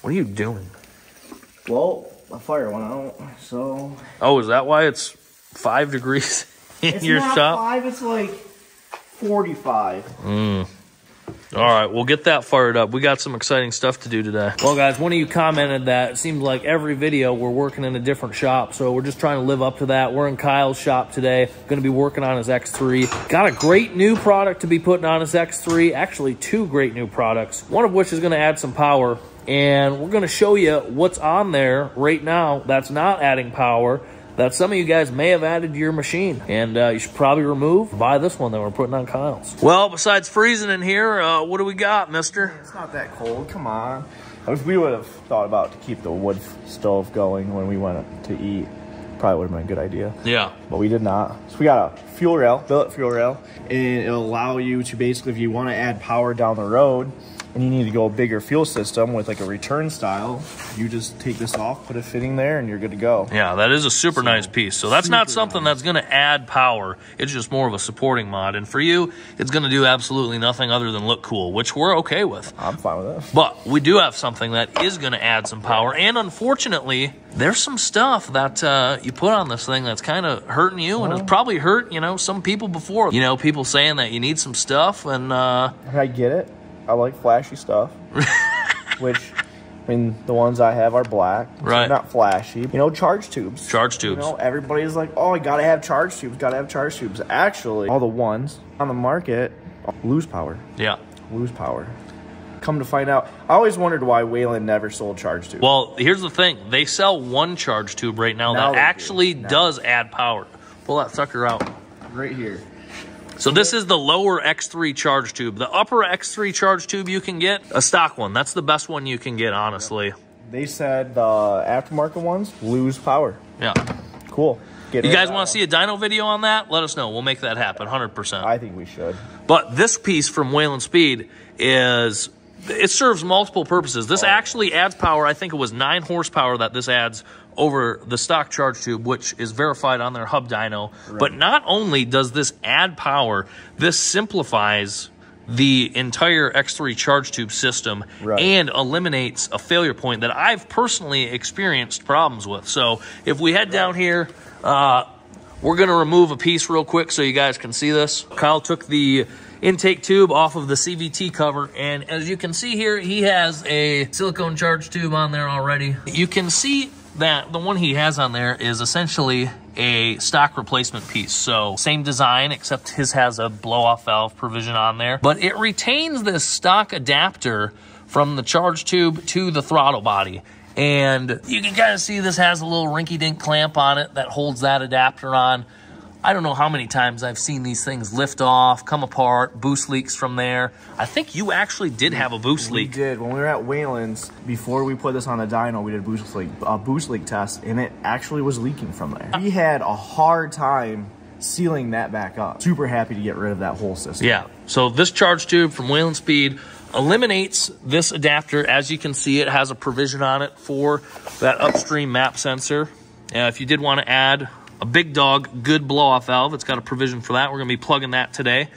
What are you doing? Well, a fire went out, so... Oh, is that why it's 5 degrees in your shop? It's not 5, it's like 45. All right, we'll get that fired up. We got some exciting stuff to do today. Well, guys, one of you commented that it seems like every video we're working in a different shop, so we're just trying to live up to that. We're in Kyle's shop today, going to be working on his X3. Got a great new product to be putting on his X3. Actually, 2 great new products, one of which is going to add some power, and we're going to show you what's on there right now that's not adding power, that some of you guys may have added to your machine, and you should probably remove. Buy this one that we're putting on Kyle's. Well, besides freezing in here, what do we got, mister? It's not that cold, come on. If we would have thought about to keep the wood stove going when we went to eat, probably would have been a good idea. Yeah. But we did not. So we got a fuel rail, billet fuel rail, and it'll allow you to basically, if you want to add power down the road, and you need to go a bigger fuel system with like a return style, you just take this off, put a fitting there, and you're good to go. Yeah, that is a super nice piece. So that's not something that's going to add power. It's just more of a supporting mod. And for you, it's going to do absolutely nothing other than look cool, which we're okay with. I'm fine with it. But we do have something that is going to add some power. And unfortunately, there's some stuff that you put on this thing that's kind of hurting you, and it's probably hurt, you know, some people before. You know, people saying that you need some stuff, and I get it. I like flashy stuff, which, I mean, the ones I have are black. So right. They're not flashy. You know, charge tubes. Charge tubes. You know, everybody's like, oh, I gotta have charge tubes, gotta have charge tubes. Actually, all the ones on the market lose power. Yeah. Lose power. Come to find out, I always wondered why Whalen never sold charge tubes. Well, here's the thing. They sell one charge tube right now that actually does add power. Pull that sucker out. Right here. So this is the lower X3 charge tube. The upper X3 charge tube you can get, a stock one. That's the best one you can get, honestly. They said the aftermarket ones lose power. Yeah. Cool. You guys want to see a dyno video on that? Let us know. We'll make that happen, 100%. I think we should. But this piece from Whalen Speed is... it serves multiple purposes. This actually adds power. I think it was 9 horsepower that this adds over the stock charge tube, which is verified on their hub dyno. Right. But not only does this add power, this simplifies the entire X3 charge tube system and eliminates a failure point that I've personally experienced problems with. So if we head down here, we're going to remove a piece real quick so you guys can see this. Kyle took the intake tube off of the CVT cover, and as you can see here, he has a silicone charge tube on there already. You can see that the one he has on there is essentially a stock replacement piece. So same design, except his has a blow-off valve provision on there, but it retains this stock adapter from the charge tube to the throttle body. And you can kind of see this has a little rinky-dink clamp on it that holds that adapter on. I don't know how many times I've seen these things lift off, come apart, boost leaks from there. I think you actually did have a boost leak. We did. When we were at Whalen's, before we put this on the dyno, we did a boost leak test, and it actually was leaking from there. We had a hard time sealing that back up. Super happy to get rid of that whole system. Yeah, so this charge tube from Whalen Speed eliminates this adapter. As you can see, it has a provision on it for that upstream map sensor. If you did want to add a big dog, good blow-off valve, it's got a provision for that. We're going to be plugging that today.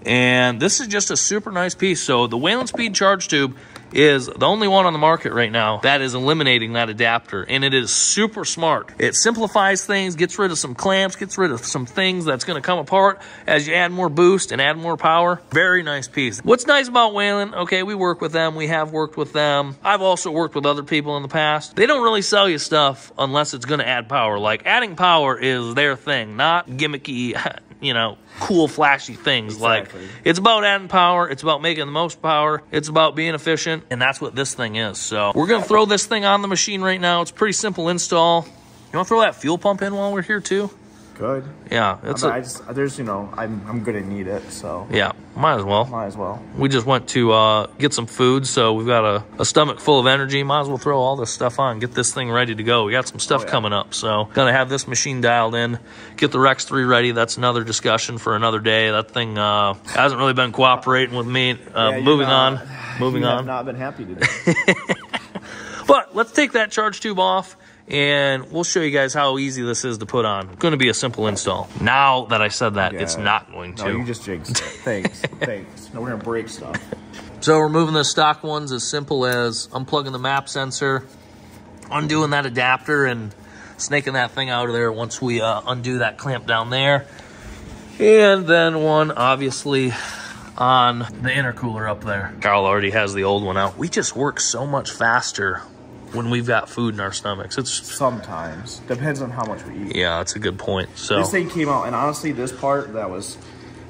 And this is just a super nice piece. So the Whalen Speed charge tube is the only one on the market right now that is eliminating that adapter, and it is super smart. It simplifies things, gets rid of some clamps, gets rid of some things that's going to come apart as you add more boost and add more power. Very nice piece. What's nice about Whalen, okay, we work with them, we have worked with them. I've also worked with other people in the past. They don't really sell you stuff unless it's going to add power. Like, adding power is their thing, not gimmicky, you know, cool, flashy things. Exactly. Like, it's about adding power, it's about making the most power, it's about being efficient, and that's what this thing is. So we're gonna throw this thing on the machine right now. It's a pretty simple install. You wanna throw that fuel pump in while we're here too? Good. Yeah, it's there's, you know, I'm gonna need it, so yeah, might as well. Might as well. We just went to get some food, so we've got a stomach full of energy. Might as well throw all this stuff on, get this thing ready to go. We got some stuff coming up, so gonna have this machine dialed in, get the Rex 3 ready. That's another discussion for another day. That thing hasn't really been cooperating with me. Moving on. I've not been happy today. But let's take that charge tube off, and we'll show you guys how easy this is to put on. It's going to be a simple install. Now that I said that, it's not going to. No, you just jinxed it. Thanks. Thanks. No, we're going to break stuff. So removing the stock ones is simple as unplugging the map sensor, undoing that adapter, and snaking that thing out of there once we undo that clamp down there. And then one, obviously, on the intercooler up there. Carl already has the old one out. We just work so much faster when we've got food in our stomachs. It's sometimes depends on how much we eat. Yeah, that's a good point. So this thing came out, and honestly, this part that was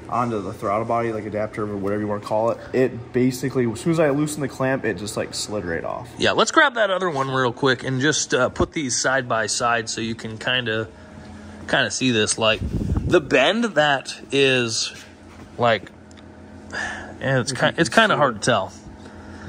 onto the throttle body, like adapter or whatever you want to call it, it basically, as soon as I loosened the clamp, it just like slid right off. Yeah, let's grab that other one real quick and just put these side by side so you can kind of see this. Like the bend that is like, it's kind of hard to tell.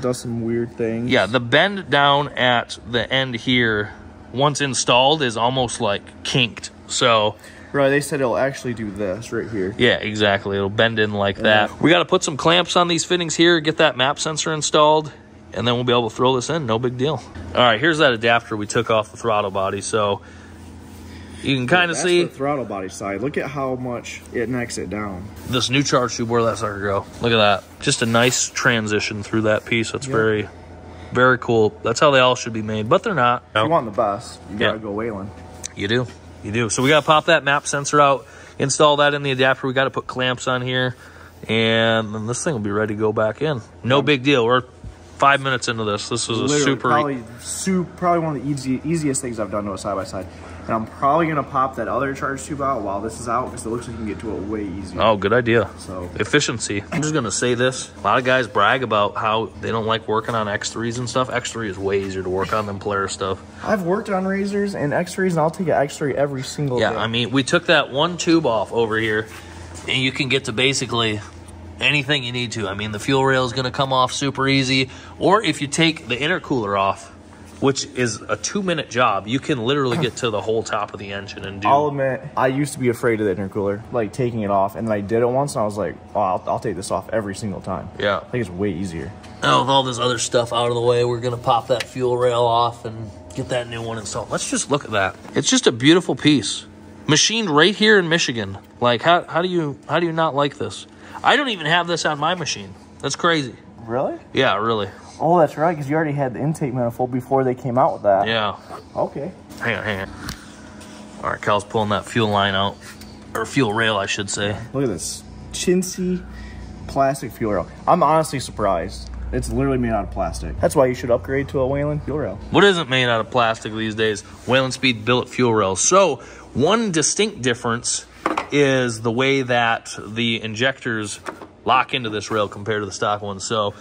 Does some weird things. Yeah, the bend down at the end here, once installed, is almost like kinked. So right, they said it'll actually do this right here. Yeah, exactly. It'll bend in like that. We got to put some clamps on these fittings here, get that map sensor installed, and then we'll be able to throw this in. No big deal. All right, here's that adapter we took off the throttle body. So you can kind of see the throttle body side. Look at how much it necks it down. This new charge tube, where that sucker go. Look at that. Just a nice transition through that piece. That's very, very cool. That's how they all should be made, but they're not. If you want the best, you gotta go Whalen. You do. You do. So we got to pop that map sensor out, install that in the adapter. We got to put clamps on here, and then this thing will be ready to go back in. No big deal. We're 5 minutes into this. This was a probably one of the easiest things I've done to a side-by-side. And I'm probably going to pop that other charge tube out while this is out, because it looks like you can get to it way easier. Oh, good idea. So efficiency. I'm just going to say this. A lot of guys brag about how they don't like working on X3s and stuff. X3 is way easier to work on than Polaris stuff. I've worked on razors and X3s, and I'll take an X3 every single day. Yeah, I mean, we took that one tube off over here, and you can get to basically anything you need to. I mean, the fuel rail is going to come off super easy. Or if you take the intercooler off, which is a 2-minute job, you can literally get to the whole top of the engine and do. I'll admit, I used to be afraid of the intercooler, like taking it off, and then I did it once, and I was like, oh, I'll take this off every single time. Yeah. I think it's way easier. Now, with all this other stuff out of the way, we're going to pop that fuel rail off and get that new one installed. Let's just look at that. It's just a beautiful piece. Machined right here in Michigan. Like, how do you not like this? I don't even have this on my machine. That's crazy. Really? Yeah, really. Oh, that's right, because you already had the intake manifold before they came out with that. Yeah. Okay. Hang on. All right, Cal's pulling that fuel line out. Or fuel rail, I should say. Look at this chintzy plastic fuel rail. I'm honestly surprised. It's literally made out of plastic. That's why you should upgrade to a Whalen fuel rail. What isn't made out of plastic these days? Whalen Speed billet fuel rails. So one distinct difference is the way that the injectors lock into this rail compared to the stock one. So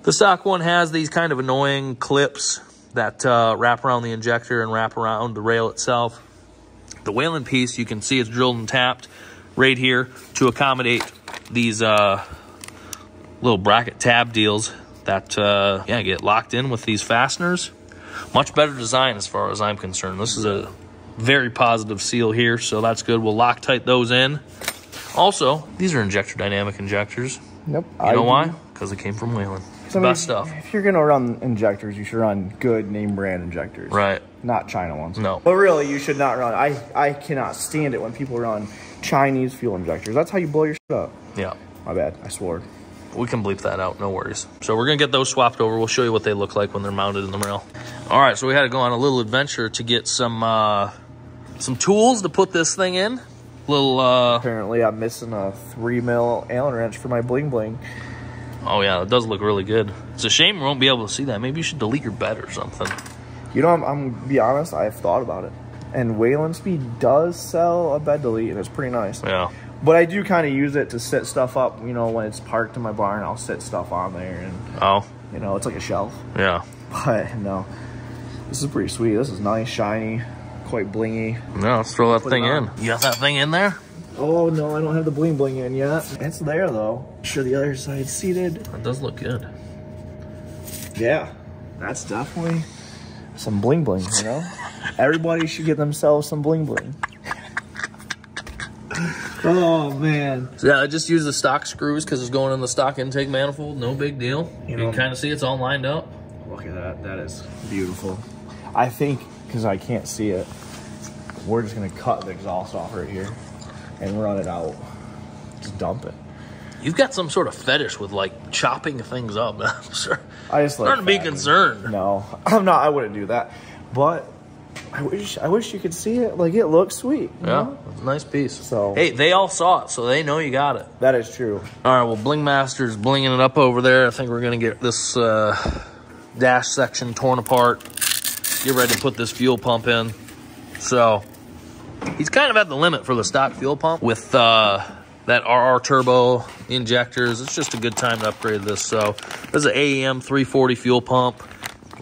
the stock one has these kind of annoying clips that wrap around the injector and wrap around the rail itself. The Whalen piece, you can see it's drilled and tapped right here to accommodate these little bracket tab deals that get locked in with these fasteners. Much better design as far as I'm concerned. This is a very positive seal here, so that's good. We'll Loctite those in. Also, these are injector dynamic injectors. Nope. You know why? Because it came from Whalen. It's the best stuff. If you're going to run injectors, you should run good name brand injectors. Right. Not China ones. No. But really, you should not run. I cannot stand it when people run Chinese fuel injectors. That's how you blow your shit up. Yeah. My bad. I swore. We can bleep that out. No worries. So we're going to get those swapped over. We'll show you what they look like when they're mounted in the rail. All right. So we had to go on a little adventure to get some tools to put this thing in. Apparently, I'm missing a 3mm Allen wrench for my Bling Bling. Oh, yeah. It does look really good. It's a shame we won't be able to see that. Maybe you should delete your bed or something. You know, I'm going to be honest. I've thought about it. And Whalen Speed does sell a bed delete, and it's pretty nice. Yeah. But I do kind of use it to set stuff up. You know, when it's parked in my barn, I'll set stuff on there. And, you know, it's like a shelf. Yeah. But, no. This is pretty sweet. This is nice, shiny, quite blingy. No, let's throw that thing in. You got that thing in there? Oh, no, I don't have the Bling Bling in yet. It's there, though. Make sure the other side's seated. It does look good. Yeah. That's definitely some Bling Bling, you know? Everybody should get themselves some Bling Bling. Oh, man. So, yeah, I just use the stock screws because it's going in the stock intake manifold. No big deal. You can kind of see it's all lined up. Look at that. That is beautiful. I think, because I can't see it, we're just going to cut the exhaust off right here and run it out. Just dump it. You've got some sort of fetish with, like, chopping things up. I'm sure. I just like starting to be concerned. No, I'm not. I wouldn't do that. But I wish you could see it. Like, it looks sweet. Yeah, it's a nice piece. So hey, they all saw it, so they know you got it. That is true. All right, well, Bling Master's blinging it up over there. I think we're gonna get this dash section torn apart. Get ready to put this fuel pump in. So he's kind of at the limit for the stock fuel pump with that RR turbo injectors. It's just a good time to upgrade this. So this is an AEM 340 fuel pump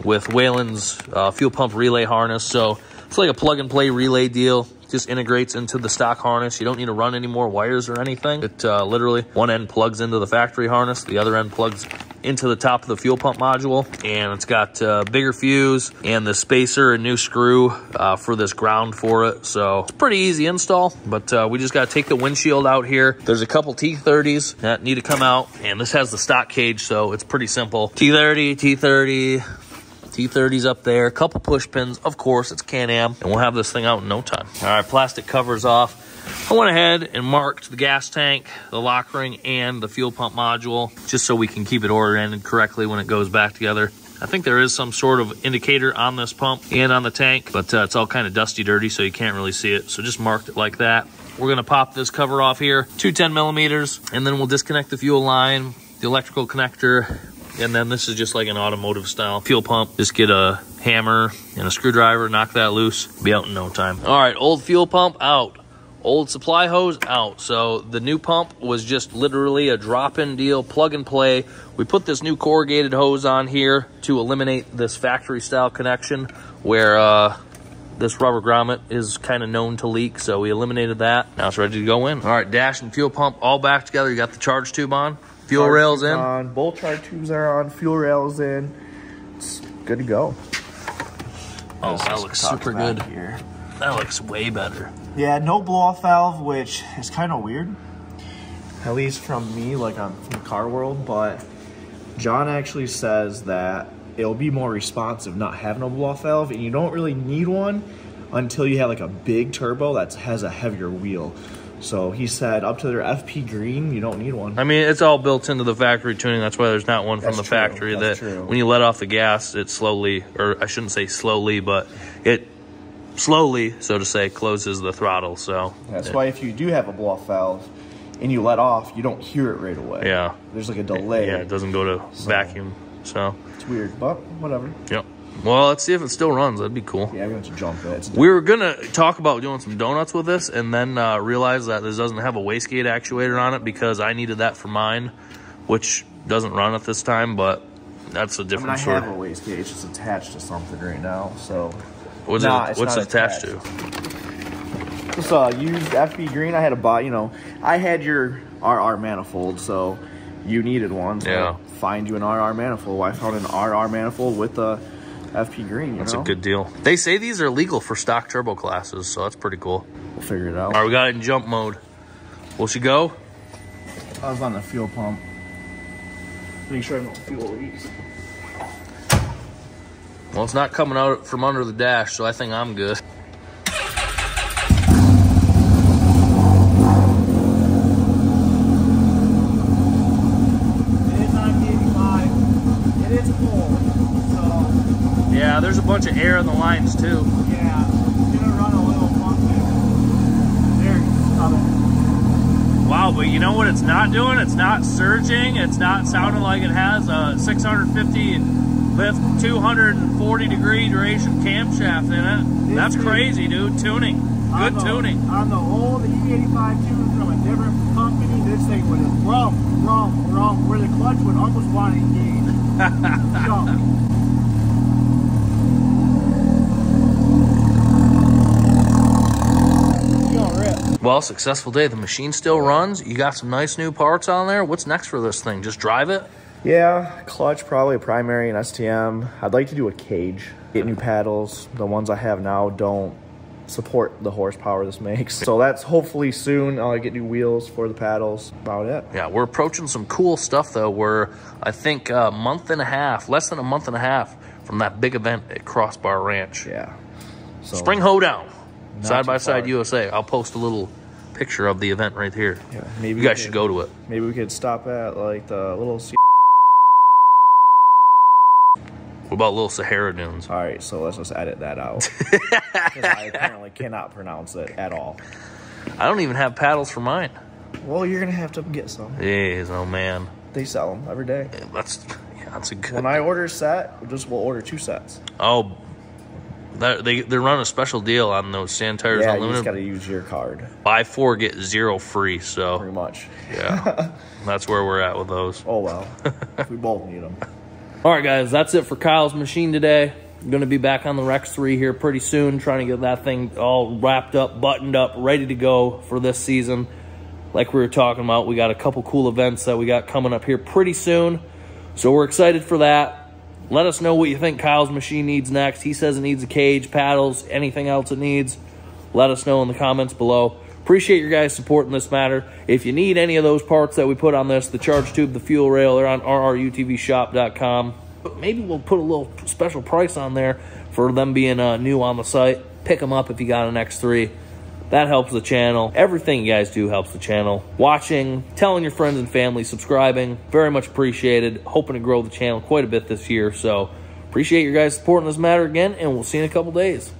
with Whalen's fuel pump relay harness. So it's like a plug and play relay deal. Just integrates into the stock harness. You don't need to run any more wires or anything. It literally, one end plugs into the factory harness, the other end plugs into the top of the fuel pump module, and it's got bigger fuse and the spacer and new screw for this ground for it. So it's pretty easy install, but we just got to take the windshield out here. There's a couple T30s that need to come out, and this has the stock cage, so it's pretty simple. T30, T30, T30's up there, a couple push pins, of course, it's Can-Am, and we'll have this thing out in no time. All right, plastic covers off. I went ahead and marked the gas tank, the lock ring, and the fuel pump module, just so we can keep it oriented correctly when it goes back together. I think there is some sort of indicator on this pump and on the tank, but it's all kind of dusty dirty, so you can't really see it. So just marked it like that. We're gonna pop this cover off here, 210 millimeters, and then we'll disconnect the fuel line, the electrical connector, and then this is just like an automotive style fuel pump. Just get a hammer and a screwdriver, knock that loose, be out in no time. All right, old fuel pump out. Old supply hose out. So the new pump was just literally a drop-in deal, plug and play. We put this new corrugated hose on here to eliminate this factory style connection where this rubber grommet is kind of known to leak. So we eliminated that. Now it's ready to go in. All right, dash and fuel pump all back together. You got the charge tube on, fuel rails in. On. Both charge tubes are on, fuel rails in. It's good to go. Oh, that looks super good. Here. That looks way better. Yeah, no blow-off valve, which is kind of weird, at least from me, like from the car world, but John actually says that it'll be more responsive not having a blow-off valve, and you don't really need one until you have like a big turbo that has a heavier wheel. So he said up to their FP green, you don't need one. I mean, it's all built into the factory tuning. That's why there's not one from the factory. That when you let off the gas, it slowly, or I shouldn't say slowly, but it slowly, so to say, closes the throttle. So that's why if you do have a blow-off valve and you let off, you don't hear it right away. Yeah. There's like a delay. Yeah, it doesn't go to vacuum. So it's weird, but whatever. Yep. Well, let's see if it still runs. That'd be cool. Yeah, we're going to jump it. We were going to talk about doing some donuts with this and then realize that this doesn't have a wastegate actuator on it because I needed that for mine, which doesn't run at this time, but that's a different story. I have a wastegate. It's just attached to something right now, so... What's it attached to? Just used FB green. I had to buy, I had your RR manifold, so you needed one. So yeah. Find you an RR manifold. Well, I found an RR manifold with a FP green. That's a good deal. They say these are legal for stock turbo classes, so that's pretty cool. We'll figure it out. All right, we got it in jump mode. Will she go? I was on the fuel pump. Make sure I have no fuel leaks. Well, it's not coming out from under the dash, so I think I'm good. It is on 85. It is cold, so... Yeah, there's a bunch of air in the lines, too. Yeah, it's gonna run a little funky. There, it's coming. Wow, but you know what it's not doing? It's not surging. It's not sounding like it has a 650 lift 240 degree duration camshaft in it. That's crazy, dude. Tuning. Good tuning. On the old E85 tune from a different company, this thing would have rum, where the clutch would almost want to engage. Well, successful day. The machine still runs. You got some nice new parts on there. What's next for this thing? Just drive it? Yeah, clutch, probably a primary and STM. I'd like to do a cage. Get new paddles. The ones I have now don't support the horsepower this makes. So that's hopefully soon. I'll get new wheels for the paddles. About it. Yeah, we're approaching some cool stuff though. We're, I think, a month and a half, less than a month and a half from that big event at Crossbar Ranch. Yeah. So, Spring Hoedown, Side by Side USA. I'll post a little picture of the event right here. Yeah, maybe you guys should go to it. Maybe we could stop at like the little What about Little Sahara Dunes? All right, so let's just edit that out. Because I apparently cannot pronounce it at all. I don't even have paddles for mine. Well, you're going to have to get some. Jeez, oh man. They sell them every day. Yeah, that's a good... When I order a set, we'll order 2 sets. Oh, they're running a special deal on those Sand Tires Yeah, Unlimited. you just got to use your card. Buy 4, get 0 free, so... Pretty much. Yeah, that's where we're at with those. Oh, well. We both need them. All right, guys, that's it for Kyle's machine today. I'm going to be back on the Rex 3 here pretty soon, trying to get that thing all wrapped up, buttoned up, ready to go for this season. Like we were talking about, we got a couple cool events that we got coming up here pretty soon, so we're excited for that. Let us know what you think Kyle's machine needs next. He says it needs a cage, paddles, anything else it needs. Let us know in the comments below. Appreciate your guys' support in this matter. If you need any of those parts that we put on this, the charge tube, the fuel rail, they're on rrutvshop.com. Maybe we'll put a little special price on there for them being new on the site. Pick them up if you got an X3. That helps the channel. Everything you guys do helps the channel. Watching, telling your friends and family, subscribing, very much appreciated. Hoping to grow the channel quite a bit this year. So appreciate your guys' support in this matter again, and we'll see you in a couple days.